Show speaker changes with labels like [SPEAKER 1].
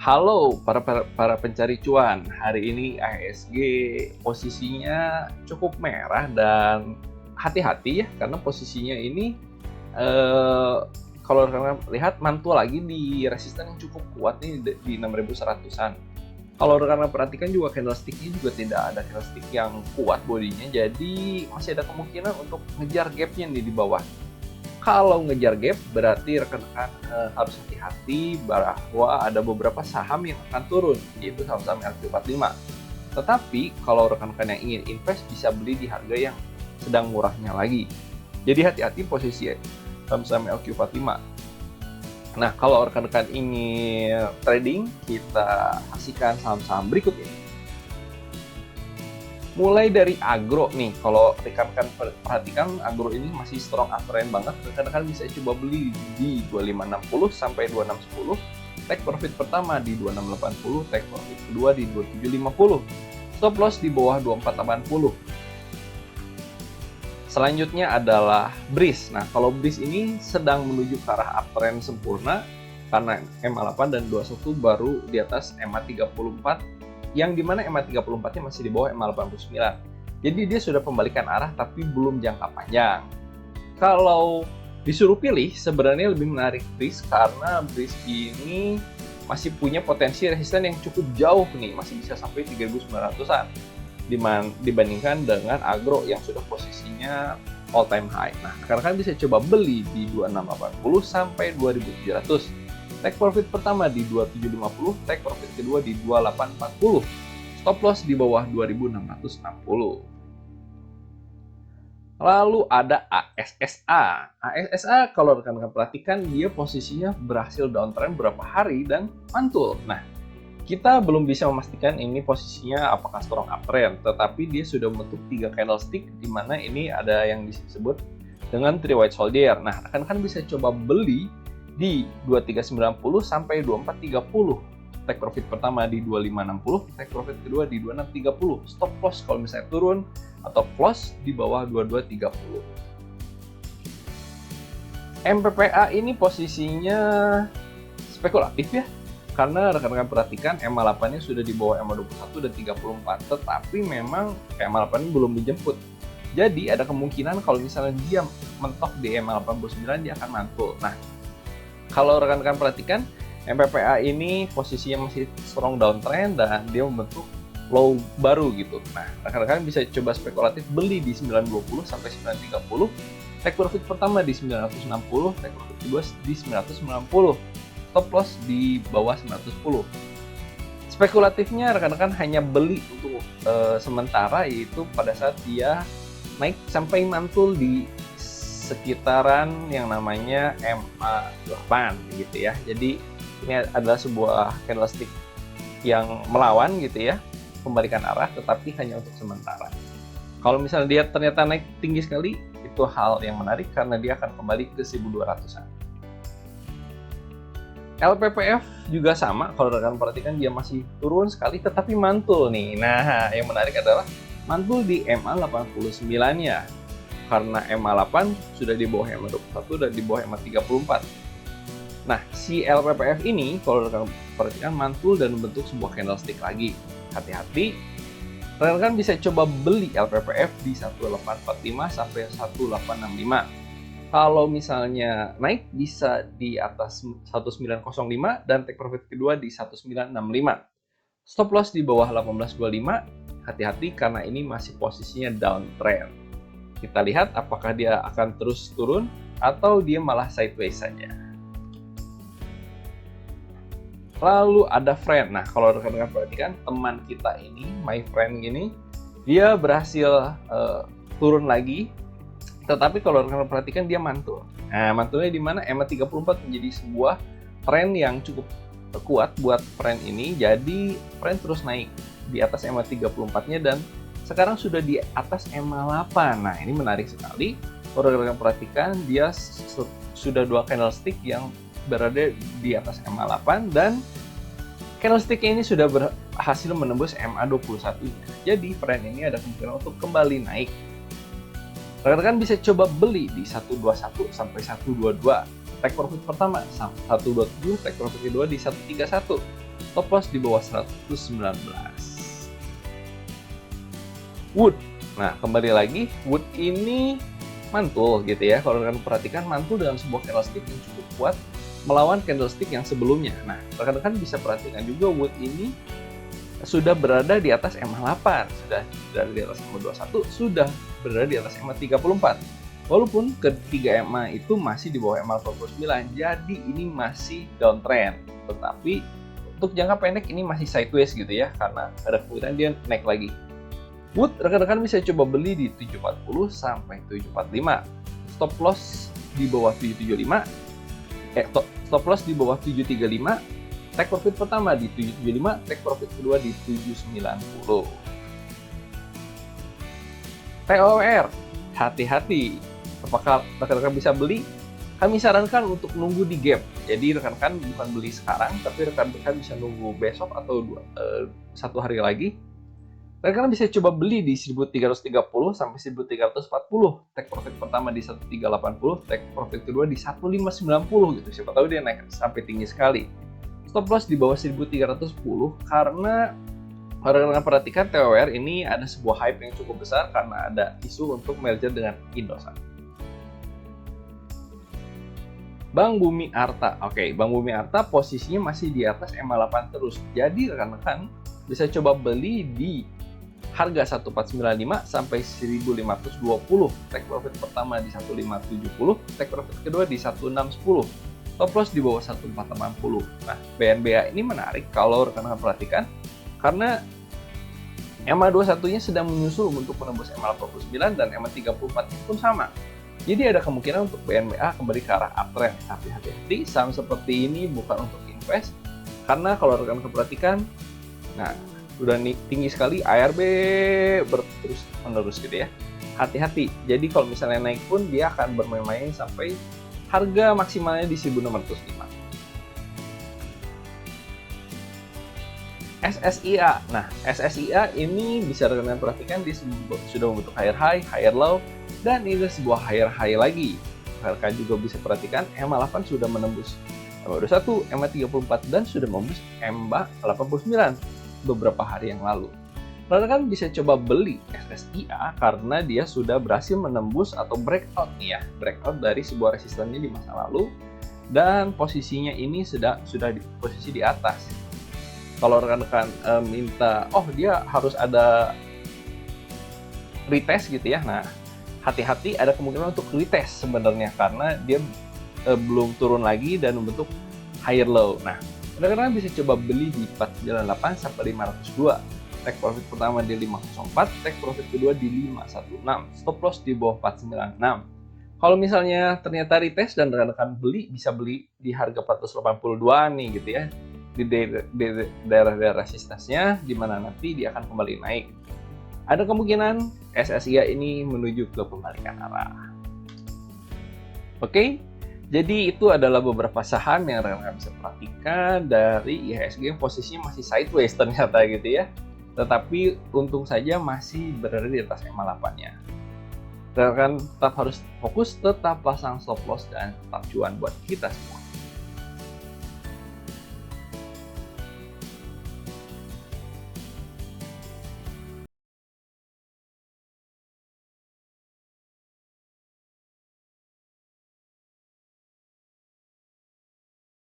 [SPEAKER 1] Halo para pencari cuan. Hari ini IHSG posisinya cukup merah dan hati-hati ya karena posisinya ini eh, kalau kalian lihat mantul lagi di resisten yang cukup kuat nih di 6.100-an. Kalau rekan perhatikan juga candlestick-nya juga tidak ada candlestick yang kuat bodinya, jadi masih ada kemungkinan untuk ngejar gap-nya nih di bawah. Kalau ngejar gap berarti rekan-rekan harus hati-hati bahwa ada beberapa saham yang akan turun, yaitu saham-saham LQ45. Tetapi kalau rekan-rekan yang ingin invest bisa beli di harga yang sedang murahnya lagi. Jadi hati-hati posisi saham-saham LQ45. Nah, kalau rekan-rekan ingin trading, kita saksikan saham-saham berikut ini. Mulai dari agro nih, kalau rekan-rekan perhatikan agro ini masih strong uptrend banget, rekan-rekan bisa coba beli di 2560 sampai 2610, take profit pertama di 2680, take profit kedua di 2750, stop loss di bawah 2480. Selanjutnya adalah BRIS. Nah, kalau BRIS ini sedang menuju ke arah uptrend sempurna karena MA8 dan 21 baru di atas MA34, yang dimana MA34-nya masih di bawah MA89. Jadi dia sudah pembalikan arah tapi belum jangka panjang. Kalau disuruh pilih, sebenarnya lebih menarik BRIS karena BRIS ini masih punya potensi resisten yang cukup jauh nih, masih bisa sampai 3.900-an dibandingkan dengan agro yang sudah posisinya all time high. Nah, rekan-rekan bisa coba beli di 2680 sampai 2700. Take profit pertama di 2750, take profit kedua di 2840. Stop loss di bawah 2660. Lalu ada ASSA. ASSA kalau rekan-rekan perhatikan dia posisinya berhasil downtrend beberapa hari dan mantul. Nah, kita belum bisa memastikan ini posisinya apakah strong uptrend, tetapi dia sudah membentuk 3 candlestick di mana ini ada yang disebut dengan 3 white soldier. Nah, rekan-rekan bisa coba beli di 2390 sampai 2430. Take profit pertama di 2560, take profit kedua di 2630. Stop loss kalau misalnya turun atau close di bawah 2230. MPPA ini posisinya spekulatif ya. Karena rekan-rekan perhatikan MA8-nya sudah di bawah MA21 dan 34, tetapi memang MA8 belum dijemput. Jadi ada kemungkinan kalau misalnya dia mentok di MA89 dia akan mantul. Nah, kalau rekan-rekan perhatikan, MPPA ini posisinya masih strong downtrend dan dia membentuk low baru gitu. Nah, rekan-rekan bisa coba spekulatif beli di 920 sampai 930, take profit pertama di 960, take profit kedua di 990, stop loss di bawah 910. Spekulatifnya rekan-rekan hanya beli untuk sementara, yaitu pada saat dia naik sampai mantul di sekitaran yang namanya MA8 gitu ya. Jadi ini adalah sebuah candlestick yang melawan gitu ya, kembalikan arah tetapi hanya untuk sementara. Kalau misalnya dia ternyata naik tinggi sekali, itu hal yang menarik karena dia akan kembali ke 1200-an. LPPF juga sama, kalau rekan perhatikan dia masih turun sekali tetapi mantul nih. Nah, yang menarik adalah mantul di MA89-nya. Karena MA8 sudah di bawah MA21 dan di bawah MA34. Nah, si LPPF ini kalau rekan perhatikan mantul dan membentuk sebuah candlestick lagi. Hati-hati, rekan bisa coba beli LPPF di 1845 sampai 1865. Kalau misalnya naik bisa di atas 1905 dan take profit kedua di 1965. Stop loss di bawah 1825. Hati-hati karena ini masih posisinya downtrend. Kita lihat apakah dia akan terus turun atau dia malah sideways saja. Lalu ada friend. Nah, kalau rekan-rekan perhatikan teman kita ini, my friend gini, dia berhasil turun lagi. Tetapi kalau rekan-rekan perhatikan dia mantul. Nah, mantulnya di mana? MA34 menjadi sebuah tren yang cukup kuat buat friend ini. Jadi friend terus naik di atas MA34-nya dan sekarang sudah di atas MA8. Nah, ini menarik sekali. Kalau rekan-rekan perhatikan, dia sudah 2 candlestick yang berada di atas MA8 dan candlestick ini sudah berhasil menembus MA21. Jadi, tren ini ada kemungkinan untuk kembali naik. Rekan-rekan bisa coba beli di 121 sampai 122. Take profit pertama 127, take profit kedua di 131. Stop loss di bawah 119. Wood. Nah, kembali lagi, Wood ini mantul gitu ya. Kalau rekan perhatikan, mantul dengan sebuah candlestick yang cukup kuat melawan candlestick yang sebelumnya. Nah, rekan-rekan bisa perhatikan juga Wood ini sudah berada di atas EMA 8, sudah berada di atas EMA 21, sudah berada di atas EMA 34. Walaupun ketiga EMA itu masih di bawah EMA 89, jadi ini masih downtrend. Tetapi untuk jangka pendek ini masih sideways gitu ya, karena ada kemungkinan dia naik lagi. Wood, rekan-rekan bisa coba beli di 740 sampai 745. Stop loss di bawah 775. Stop loss di bawah 735. Take profit pertama di 775, take profit kedua di 790. TOR, hati-hati. Apakah rekan-rekan bisa beli? Kami sarankan untuk nunggu di gap. Jadi rekan-rekan bukan beli sekarang, tapi rekan-rekan bisa nunggu besok atau satu hari lagi. Rekan-rekan bisa coba beli di 1330 sampai 1340. Take profit pertama di 1380, take profit kedua di 1590 gitu. Siapa tahu dia naik sampai tinggi sekali. Stop loss di bawah 1310 karena rekan-rekan perhatikan TOR ini ada sebuah hype yang cukup besar karena ada isu untuk merger dengan Indosat. Bank Bumi Arta. Oke, Bank Bumi Arta posisinya masih di atas EMA 8 terus. Jadi rekan-rekan bisa coba beli di harga 1495 sampai 1520. Take profit pertama di 1570, take profit kedua di 1610. Stop loss di bawah 1480. Nah, BNBA ini menarik kalau rekan-rekan perhatikan karena EMA 21-nya sedang menyusul untuk menembus EMA 89 dan EMA 34 pun sama. Jadi ada kemungkinan untuk BNBA kembali ke arah uptrend. Tapi hati-hati, saham seperti ini bukan untuk invest karena kalau rekan-rekan perhatikan, nah udah tinggi sekali, ARB terus menerus gitu ya. Hati-hati. Jadi kalau misalnya naik pun dia akan bermain-main sampai harga maksimalnya di 1605. SSIA. Nah, SSIA ini bisa rekan-rekan perhatikan dia sudah membentuk higher high, higher low, dan ini sebuah higher high lagi. Rekan juga bisa perhatikan EMA 8 sudah menembus EMA 21, EMA 34 dan sudah menembus EMA 89 beberapa hari yang lalu. Rekan bisa coba beli SSIA karena dia sudah berhasil menembus atau breakout nih ya, breakout dari sebuah resistennya di masa lalu dan posisinya ini sudah di posisi di atas. Kalau rekan-rekan minta, dia harus ada retest gitu ya. Nah, hati-hati ada kemungkinan untuk retest sebenarnya karena dia belum turun lagi dan membentuk higher low. Nah, rekan-rekan bisa coba beli di 498 sampai 502. Take profit pertama di 504, take profit kedua di 516. Stop loss di bawah 496. Kalau misalnya ternyata retest dan rekan-rekan beli, bisa beli di harga 482 nih gitu ya. Di daerah-daerah resistensnya, di mana nanti dia akan kembali naik. Ada kemungkinan SSIA ini menuju ke pembalikan arah. Oke, jadi itu adalah beberapa saham yang rekan-rekan bisa perhatikan dari IHSG yang posisinya masih sideways ternyata gitu ya. Tetapi untung saja masih berada di atas EMA 8-nya. Rekan tetap harus fokus, tetap pasang stop loss dan tetap cuan buat kita semua.